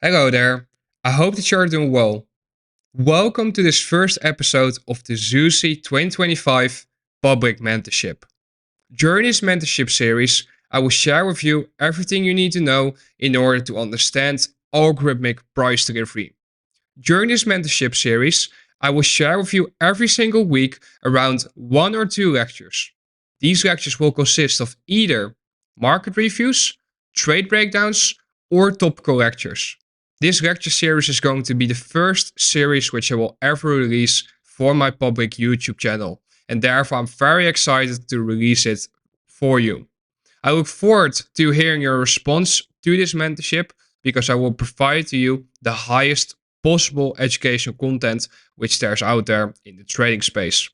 Hello there. I hope that you're doing well. Welcome to this first episode of the Zeussy 2025 Public Mentorship. During this mentorship series, I will share with you everything you need to know in order to understand algorithmic price delivery. During this mentorship series, I will share with you every single week around one or two lectures. These lectures will consist of either market reviews, trade breakdowns, or topical lectures. This lecture series is going to be the first series which I will ever release for my public YouTube channel, and therefore I'm very excited to release it for you. I look forward to hearing your response to this mentorship because I will provide to you the highest possible educational content which there's out there in the trading space.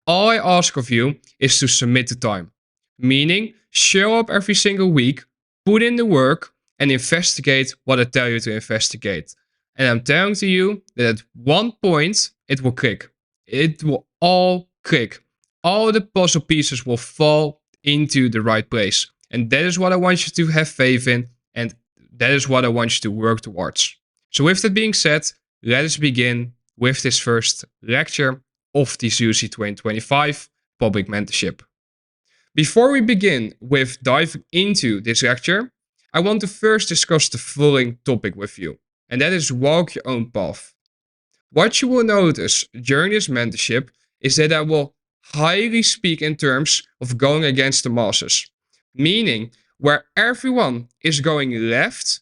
All I ask of you is to submit the time, meaning show up every single week, put in the work, and investigate what I tell you to investigate. And I'm telling to you that at one point it will click. It will all click. All the puzzle pieces will fall into the right place. And that is what I want you to have faith in, and that is what I want you to work towards. So with that being said, let us begin with this first lecture of the Zeussy 2025 Public Mentorship. Before we begin with diving into this lecture, I want to first discuss the following topic with you, and that is walk your own path. What you will notice during this mentorship is that I will highly speak in terms of going against the masses, meaning where everyone is going left,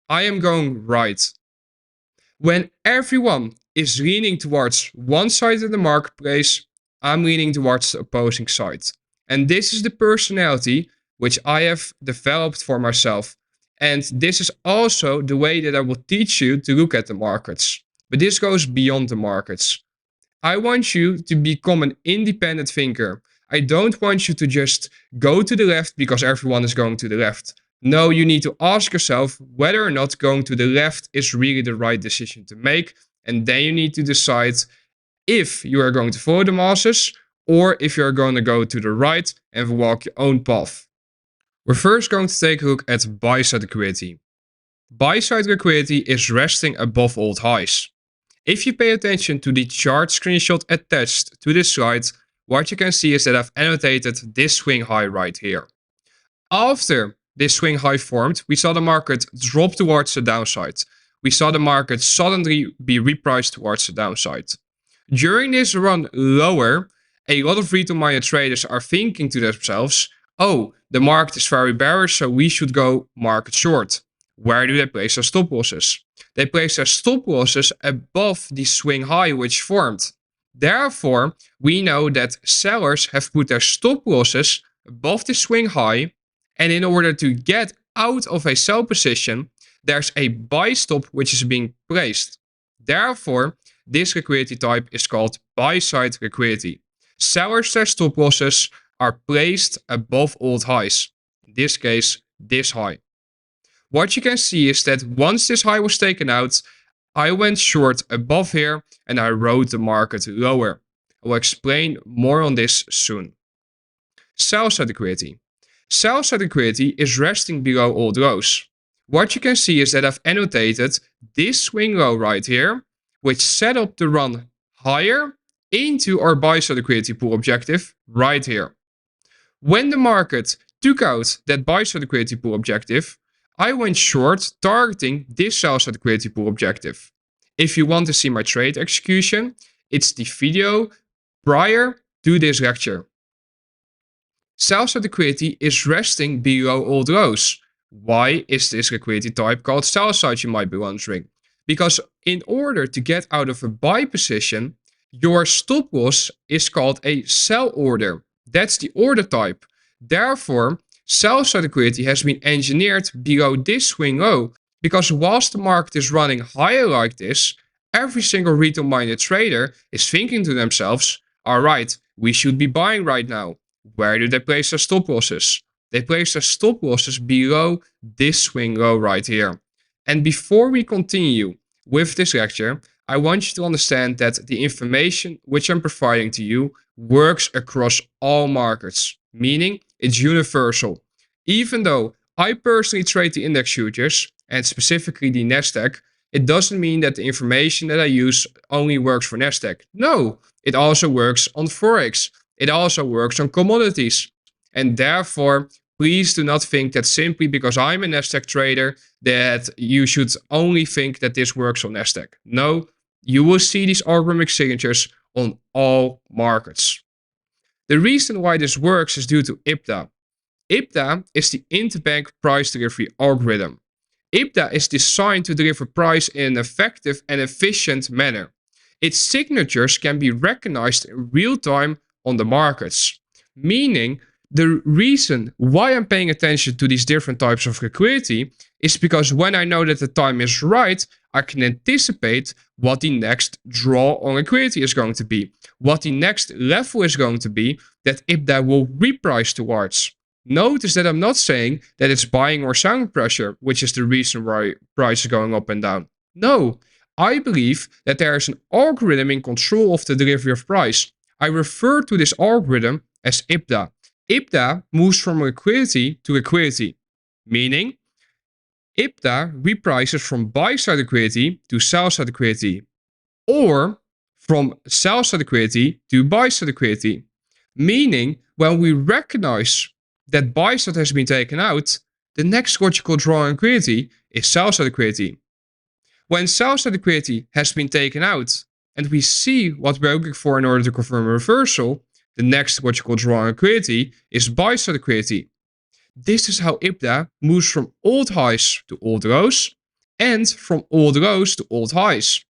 I am going right. When everyone is leaning towards one side of the marketplace, I'm leaning towards the opposing side. And this is the personality which I have developed for myself. And this is also the way that I will teach you to look at the markets. But this goes beyond the markets. I want you to become an independent thinker. I don't want you to just go to the left because everyone is going to the left. No, you need to ask yourself whether or not going to the left is really the right decision to make. And then you need to decide if you are going to follow the masses or if you are going to go to the right and walk your own path. We're first going to take a look at buy-side liquidity. Buy-side liquidity is resting above old highs. If you pay attention to the chart screenshot attached to this slide, what you can see is that I've annotated this swing high right here. After this swing high formed, we saw the market drop towards the downside. We saw the market suddenly be repriced towards the downside. During this run lower, a lot of retail-minded traders are thinking to themselves, oh, the market is very bearish, so we should go market short. Where do they place their stop losses? They place their stop losses above the swing high which formed. Therefore, we know that sellers have put their stop losses above the swing high, and in order to get out of a sell position, there's a buy stop which is being placed. Therefore, this liquidity type is called buy-side liquidity. Sellers' stop losses are placed above old highs. In this case, this high. What you can see is that once this high was taken out, I went short above here and I rode the market lower. I will explain more on this soon. Sell-side liquidity. Sell-side liquidity is resting below old lows. What you can see is that I've annotated this swing low right here, which set up the run higher into our buy-side liquidity pool objective right here. When the market took out that buy-side liquidity pool objective, I went short targeting this sell-side liquidity pool objective. If you want to see my trade execution, it's the video prior to this lecture. Sell-side liquidity is resting below old lows. Why is this liquidity type called sell-side, you might be wondering? Because in order to get out of a buy position, your stop loss is called a sell order. That's the order type. Therefore, sell-side liquidity has been engineered below this swing low, because whilst the market is running higher like this, every single retail-minded trader is thinking to themselves, alright, we should be buying right now. Where do they place their stop losses? They place their stop losses below this swing low right here. And before we continue with this lecture, I want you to understand that the information which I'm providing to you works across all markets, meaning it's universal. Even though I personally trade the index futures, and specifically the Nasdaq. It doesn't mean that the information that I use only works for Nasdaq. No, it also works on Forex. It also works on commodities. And therefore, please do not think that simply because I'm a Nasdaq trader, that you should only think that this works on Nasdaq. No, you will see these algorithmic signatures on all markets. The reason why this works is due to IPDA. IPDA is the interbank price delivery algorithm. IPDA is designed to deliver price in an effective and efficient manner. Its signatures can be recognized in real time on the markets, meaning the reason why I'm paying attention to these different types of liquidity is because when I know that the time is right, I can anticipate what the next draw on liquidity is going to be, what the next level is going to be that IPDA will reprice towards. Notice that I'm not saying that it's buying or selling pressure, which is the reason why price is going up and down. No, I believe that there is an algorithm in control of the delivery of price. I refer to this algorithm as IPDA. IPDA moves from liquidity to liquidity, meaning IPDA reprices from buy-side liquidity to sell-side liquidity, or from sell-side liquidity to buy-side liquidity, meaning when we recognize that buy-side has been taken out, the next logical draw on liquidity is sell-side liquidity. When sell-side liquidity has been taken out and we see what we're looking for in order to confirm a reversal, the next logical draw on liquidity is buy-side liquidity. This is how IPDA moves from old highs to old lows and from old lows to old highs.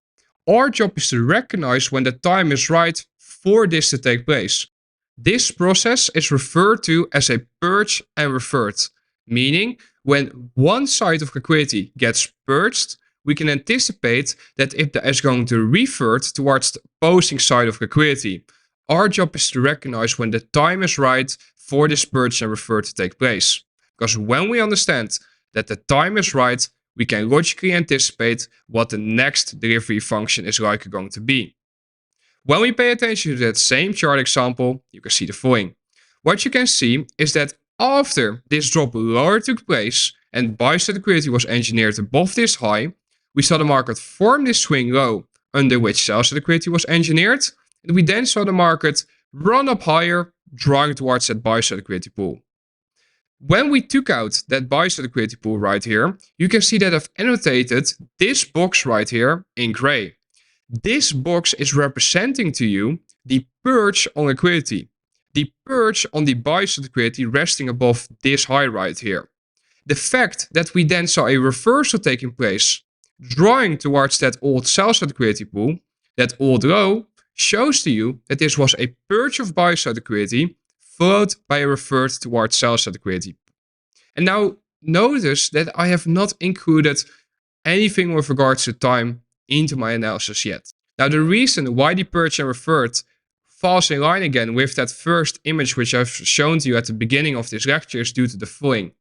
Our job is to recognize when the time is right for this to take place. This process is referred to as a purge and revert, meaning when one side of liquidity gets purged, we can anticipate that IPDA is going to revert towards the opposing side of liquidity. Our job is to recognize when the time is right for this purge and revert to take place. Because when we understand that the time is right, we can logically anticipate what the next delivery function is likely going to be. When we pay attention to that same chart example, you can see the following. What you can see is that after this drop lower took place and buy-side liquidity was engineered above this high, we saw the market form this swing low under which sell-side liquidity was engineered, and we then saw the market run up higher, drawing towards that buy-side liquidity pool. When we took out that buy-side liquidity pool right here, you can see that I've annotated this box right here in gray. This box is representing to you the purge on liquidity. The purge on the buy-side liquidity resting above this high right here. The fact that we then saw a reversal taking place, drawing towards that old sell-side liquidity pool, that old low, shows to you that this was a purge of buy-side liquidity followed by a revert towards sell-side liquidity. And now notice that I have not included anything with regards to time into my analysis yet. Now the reason why the purge and revert falls in line again with that first image which I've shown to you at the beginning of this lecture is due to the following.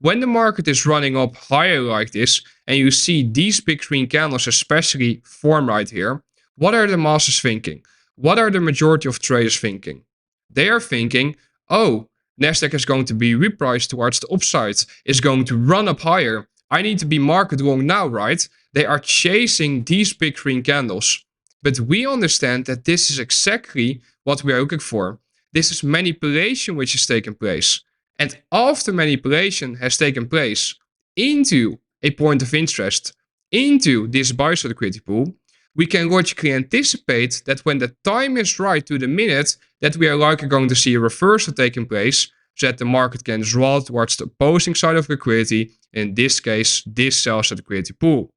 When the market is running up higher like this and you see these big green candles especially form right here, what are the masses thinking? What are the majority of traders thinking? They are thinking, oh, Nasdaq is going to be repriced towards the upside, is going to run up higher. I need to be market long now, right? They are chasing these big green candles. But we understand that this is exactly what we are looking for. This is manipulation which is taking place. And after manipulation has taken place into a point of interest, into this buy-side liquidity pool, we can logically anticipate that when the time is right to the minute, that we are likely going to see a reversal taking place so that the market can draw towards the opposing side of liquidity, in this case, this sell-side liquidity pool.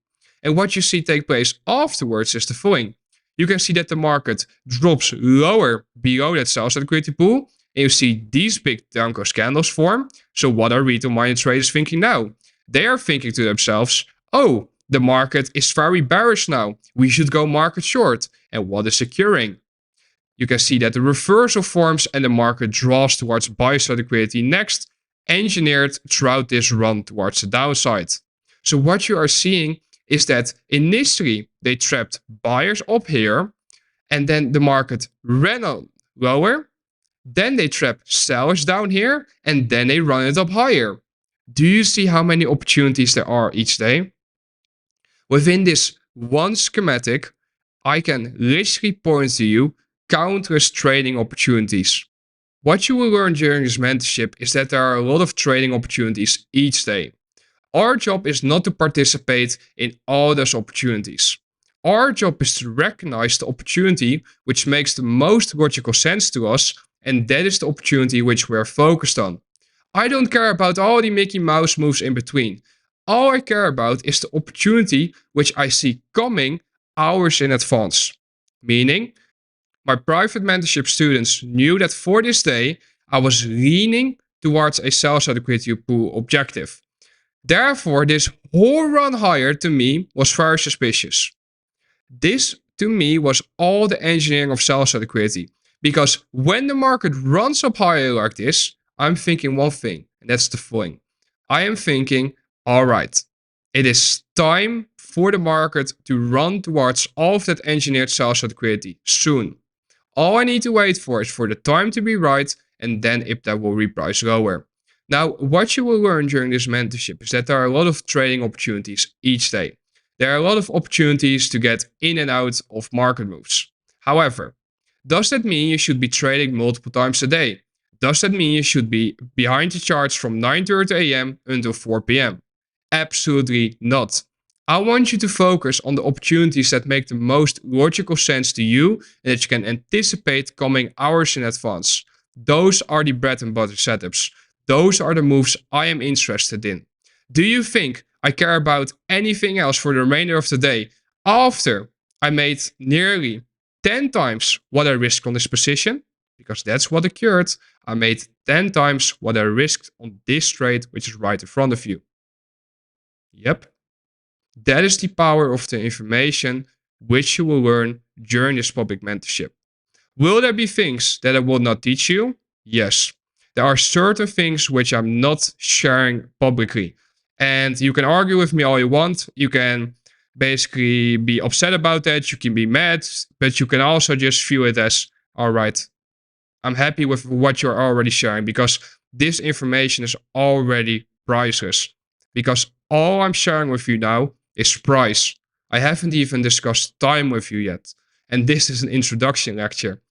And what you see take place afterwards is the following. You can see that the market drops lower below that sell-side liquidity pool, and you see these big downward candles form. So what are retail-minded traders thinking now? They are thinking to themselves, oh, the market is very bearish now. We should go market short. And what is securing? You can see that the reversal forms and the market draws towards buy-side liquidity next, engineered throughout this run towards the downside. So what you are seeing is that initially they trapped buyers up here, and then the market ran on lower. Then they trap sellers down here, and then they run it up higher. Do you see how many opportunities there are each day? Within this one schematic, I can literally point to you countless trading opportunities. What you will learn during this mentorship is that there are a lot of trading opportunities each day. Our job is not to participate in all those opportunities. Our job is to recognize the opportunity which makes the most logical sense to us, and that is the opportunity which we are focused on. I don't care about all the Mickey Mouse moves in between. All I care about is the opportunity which I see coming hours in advance. Meaning, my private mentorship students knew that for this day, I was leaning towards a sell-side liquidity pool objective. Therefore, this whole run higher to me was very suspicious. This to me was all the engineering of sell-side liquidity. Because when the market runs up higher like this, I'm thinking one thing, and that's the following. I am thinking, all right, it is time for the market to run towards all of that engineered sell-side liquidity soon. All I need to wait for is for the time to be right, and then IPDA will reprice lower. Now, what you will learn during this mentorship is that there are a lot of trading opportunities each day. There are a lot of opportunities to get in and out of market moves. However, does that mean you should be trading multiple times a day? Does that mean you should be behind the charts from 9:30 a.m. until 4 p.m.? Absolutely not. I want you to focus on the opportunities that make the most logical sense to you and that you can anticipate coming hours in advance. Those are the bread and butter setups. Those are the moves I am interested in. Do you think I care about anything else for the remainder of the day after I made nearly 10 times what I risked on this position? Because that's what occurred. I made 10 times what I risked on this trade, which is right in front of you. Yep. That is the power of the information which you will learn during this public mentorship. Will there be things that I will not teach you? Yes. There are certain things which I'm not sharing publicly. And you can argue with me all you want. You can basically be upset about that. You can be mad, but you can also just view it as, all right, I'm happy with what you're already sharing because this information is already priceless. Because all I'm sharing with you now is price. I haven't even discussed time with you yet. And this is an introduction lecture.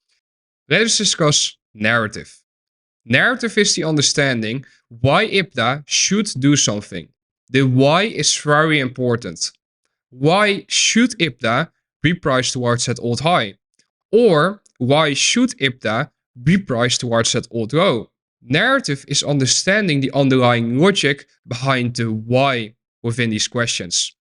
Let us discuss narrative. Narrative is the understanding why IPDA should do something. The why is very important. Why should IPDA reprice towards that old high? Or why should IPDA reprice towards that old low? Narrative is understanding the underlying logic behind the why within these questions.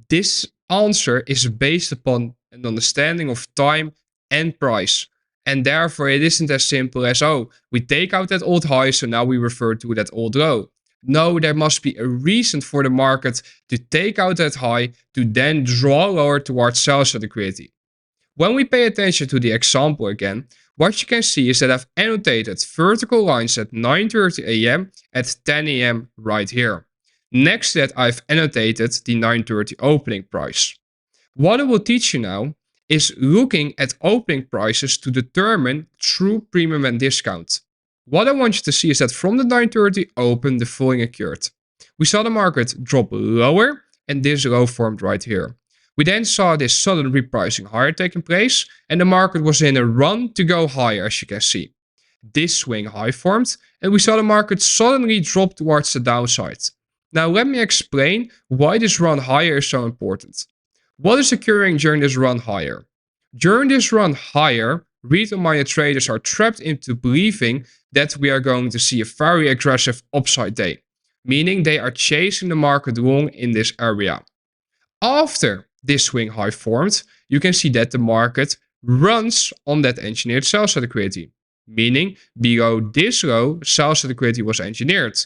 This answer is based upon an understanding of time and price. And therefore, it isn't as simple as, oh, we take out that old high, so now we refer to that old low. No, there must be a reason for the market to take out that high to then draw lower towards sell-side liquidity. When we pay attention to the example again, what you can see is that I've annotated vertical lines at 9:30 a.m. at 10 a.m. right here. Next to that, I've annotated the 9:30 opening price. What I will teach you now is looking at opening prices to determine true premium and discount. What I want you to see is that from the 9:30 open, the following occurred. We saw the market drop lower and this low formed right here. We then saw this sudden repricing higher taking place and the market was in a run to go higher, as you can see. This swing high formed and we saw the market suddenly drop towards the downside. Now let me explain why this run higher is so important. What is occurring during this run higher? During this run higher, retail minded traders are trapped into believing that we are going to see a very aggressive upside day, meaning they are chasing the market long in this area. After this swing high formed, you can see that the market runs on that engineered sell-side liquidity, meaning below this low, sell-side liquidity was engineered.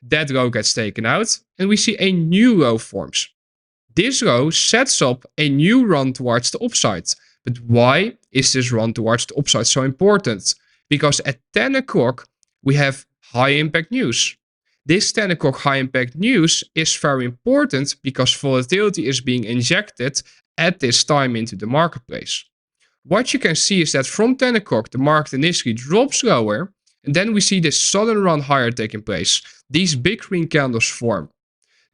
That low gets taken out and we see a new low forms. This low sets up a new run towards the upside. But why is this run towards the upside so important? Because at 10 o'clock, we have high impact news. This 10 o'clock high impact news is very important because volatility is being injected at this time into the marketplace. What you can see is that from 10 o'clock, the market initially drops lower And then we see this sudden run higher taking place. These big green candles form.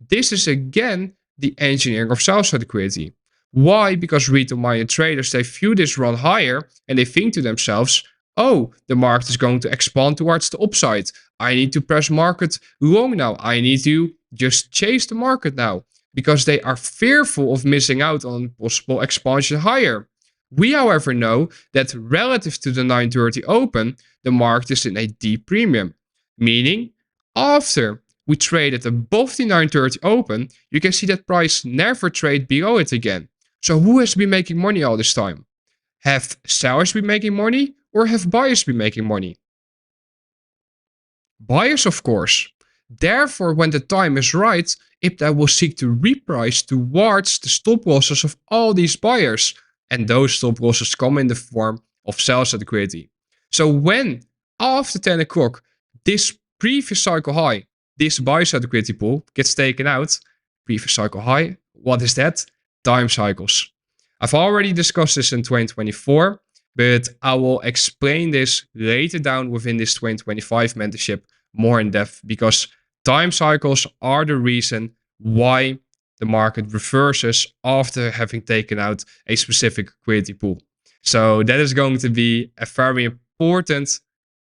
This is again the engineering of sell-side liquidity. Why? Because retail-minded traders, they view this run higher and they think to themselves, oh, the market is going to expand towards the upside. I need to press market long now. I need to just chase the market now, because they are fearful of missing out on possible expansion higher. We, however, know that relative to the 9:30 open, the market is in a deep premium, meaning after we traded above the 9:30 open, you can see that price never trade below it again. So who has been making money all this time? Have sellers been making money or have buyers been making money? Buyers, of course. Therefore, when the time is right, IPDA will seek to reprice towards the stop losses of all these buyers. And those stop losses come in the form of sell-side liquidity. So when after 10 o'clock, this previous cycle high, this buy-side liquidity pool gets taken out, previous cycle high, what is that? Time cycles. I've already discussed this in 2024, but I will explain this later down within this 2025 mentorship more in depth, because time cycles are the reason why the market reverses after having taken out a specific liquidity pool. So that is going to be a very important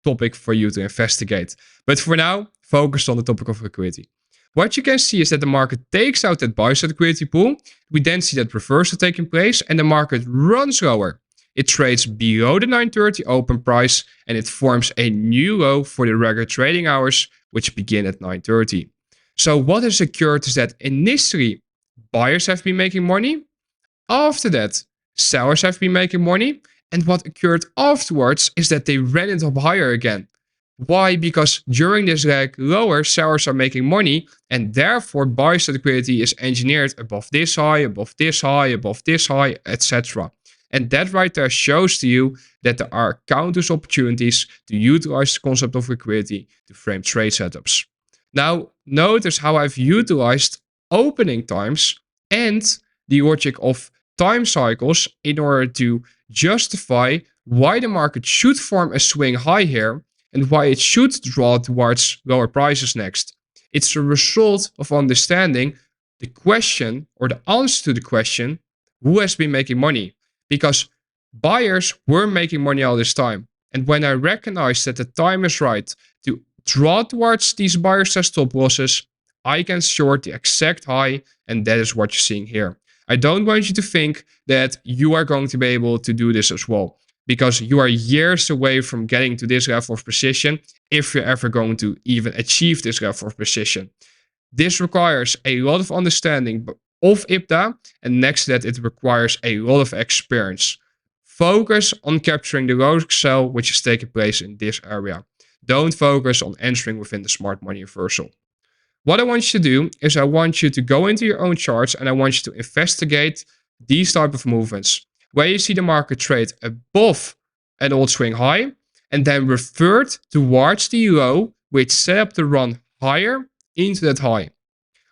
topic for you to investigate. But for now, focus on the topic of liquidity. What you can see is that the market takes out that buy-side liquidity pool. We then see that reversal taking place and the market runs lower. It trades below the 9:30 open price and it forms a new low for the regular trading hours, which begin at 9:30. So what has occurred is that initially buyers have been making money. After that, sellers have been making money. And what occurred afterwards is that they ran it up higher again. Why? Because during this leg lower, sellers are making money, and therefore buy-side liquidity is engineered above this high, above this high, above this high, etc. And that right there shows to you that there are countless opportunities to utilize the concept of liquidity to frame trade setups. Now, notice how I've utilized opening times and the logic of time cycles in order to justify why the market should form a swing high here and why it should draw towards lower prices next. It's a result of understanding the question or the answer to the question, who has been making money? Because buyers were making money all this time. And when I recognize that the time is right to draw towards these buyers as stop losses, I can short the exact high, and that is what you're seeing here. I don't want you to think that you are going to be able to do this as well, because you are years away from getting to this level of precision if you're ever going to even achieve this level of precision. This requires a lot of understanding of IPDA, and next to that, it requires a lot of experience. Focus on capturing the low sell which is taking place in this area. Don't focus on entering within the smart money reversal. What I want you to do is I want you to go into your own charts and I want you to investigate these type of movements, where you see the market trade above an old swing high and then revert towards the low, which set up the run higher into that high.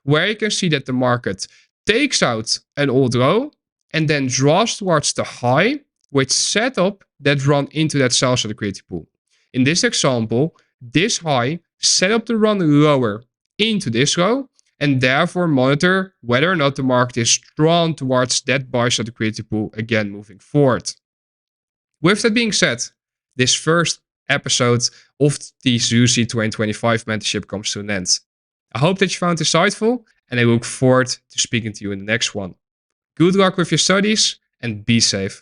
Where you can see that the market takes out an old low and then draws towards the high, which set up that run into that sell-side liquidity pool. In this example, this high set up the run lower into this low, and therefore monitor whether or not the market is drawn towards that buy-side liquidity pool again moving forward. With that being said, this first episode of the Zeussy 2025 mentorship comes to an end. I hope that you found it insightful, and I look forward to speaking to you in the next one. Good luck with your studies and be safe.